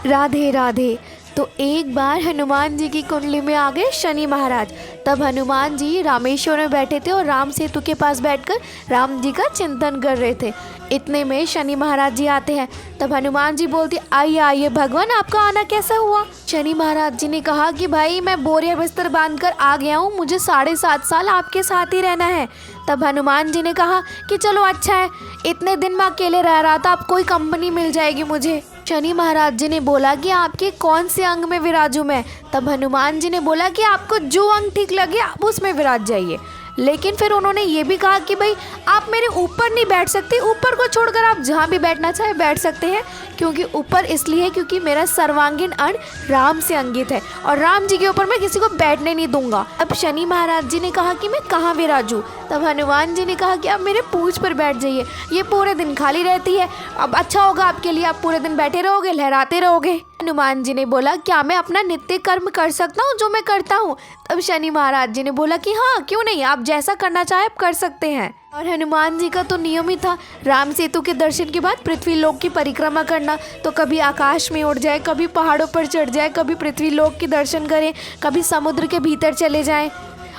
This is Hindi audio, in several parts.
राधे राधे। तो एक बार हनुमान जी की कुंडली में आ गए शनि महाराज। तब हनुमान जी रामेश्वर में बैठे थे और राम सेतु के पास बैठकर राम जी का चिंतन कर रहे थे। इतने में शनि महाराज जी आते हैं। तब हनुमान जी बोलती, आइए आइए भगवान, आपका आना कैसा हुआ। शनि महाराज जी ने कहा कि भाई मैं बोरिया बिस्तर बांध कर आ गया हूँ, मुझे 7.5 साल आपके साथ ही रहना है। तब हनुमान जी ने कहा कि चलो अच्छा है, इतने दिन मैं अकेले रह रहा था, अब कोई कंपनी मिल जाएगी मुझे। शनि महाराज जी ने बोला कि आपके कौन से अंग में विराजू मैं। तब हनुमान जी ने बोला कि आपको जो अंग ठीक लगे आप उसमें विराज जाइए। लेकिन फिर उन्होंने ये भी कहा कि भाई आप मेरे ऊपर नहीं बैठ सकते, ऊपर को छोड़कर आप जहाँ भी बैठना चाहे बैठ सकते हैं, क्योंकि ऊपर इसलिए क्योंकि मेरा सर्वांगीण अंग राम से अंकित है और राम जी के ऊपर मैं किसी को बैठने नहीं दूंगा। अब शनि महाराज जी ने कहा कि मैं कहाँ विराजूं। तब हनुमान जी ने कहा कि आप मेरे पूंछ पर बैठ जाइए, ये पूरे दिन खाली रहती है, अब अच्छा होगा आपके लिए, आप पूरे दिन बैठे रहोगे, लहराते रहोगे। हनुमान जी ने बोला, क्या मैं अपना नित्य कर्म कर सकता हूँ जो मैं करता हूँ। तब शनि महाराज जी ने बोला कि हाँ क्यों नहीं, आप जैसा करना चाहे आप कर सकते हैं। और हनुमान जी का तो नियम ही था राम सेतु के दर्शन के बाद पृथ्वी लोक की परिक्रमा करना। तो कभी आकाश में उड़ जाए, कभी पहाड़ों पर चढ़ जाए, कभी पृथ्वी लोक के दर्शन करें, कभी समुद्र के भीतर चले जाएं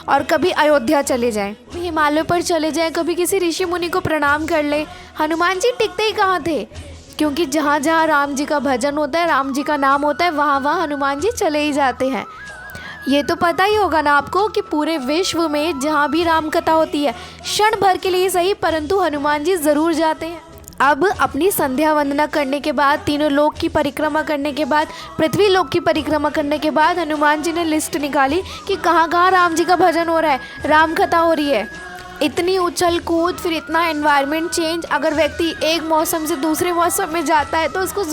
और कभी अयोध्या चले जाएं, हिमालय पर चले जाएं, कभी किसी ऋषि मुनि को प्रणाम कर ले। हनुमान जी टिकते ही कहाँ थे, क्योंकि जहाँ जहाँ राम जी का भजन होता है, राम जी का नाम होता है, वहाँ वहाँ हनुमान जी चले ही जाते हैं। ये तो पता ही होगा ना आपको कि पूरे विश्व में जहाँ भी राम कथा होती है, क्षण भर के लिए सही परंतु हनुमान जी ज़रूर जाते हैं। अब अपनी संध्या वंदना करने के बाद, तीनों लोक की परिक्रमा करने के बाद, पृथ्वी लोक की परिक्रमा करने के बाद हनुमान जी ने लिस्ट निकाली कि कहाँ कहाँ राम जी का भजन हो रहा है, राम कथा हो रही है। इतनी उछल कूद, फिर इतना एनवायरनमेंट चेंज, अगर व्यक्ति एक मौसम से दूसरे मौसम में जाता है तो उसको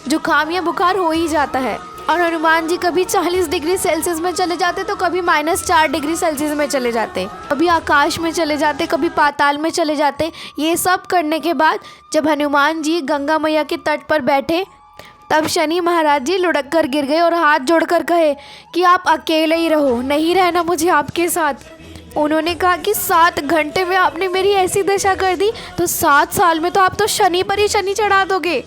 जुकाम या बुखार हो ही जाता है। और हनुमान जी कभी 40 डिग्री सेल्सियस में चले जाते तो कभी -4 डिग्री सेल्सियस में चले जाते, कभी आकाश में चले जाते, कभी पाताल में चले जाते। ये सब करने के बाद जब हनुमान जी गंगा मैया के तट पर बैठे, तब शनि महाराज जी लुढ़क कर गिर गए और हाथ जोड़कर कहे कि आप अकेले ही रहो, नहीं रहना मुझे आपके साथ। उन्होंने कहा कि 7 घंटे में आपने मेरी ऐसी दशा कर दी, तो 7 साल में तो आप तो शनि पर ही शनि चढ़ा दोगे।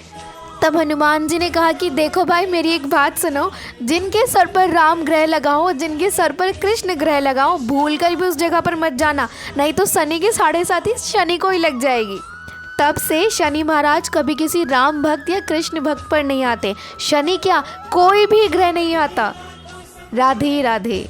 तब हनुमान जी ने कहा कि देखो भाई, मेरी एक बात सुनो, जिनके सर पर राम ग्रह लगा हो, जिनके सर पर कृष्ण ग्रह लगा हो, भूल कर भी उस जगह पर मत जाना, नहीं तो शनि के 7.5 शनि को ही लग जाएगी। तब से शनि महाराज कभी किसी राम भक्त या कृष्ण भक्त पर नहीं आते। शनि क्या, कोई भी ग्रह नहीं आता। राधे राधे।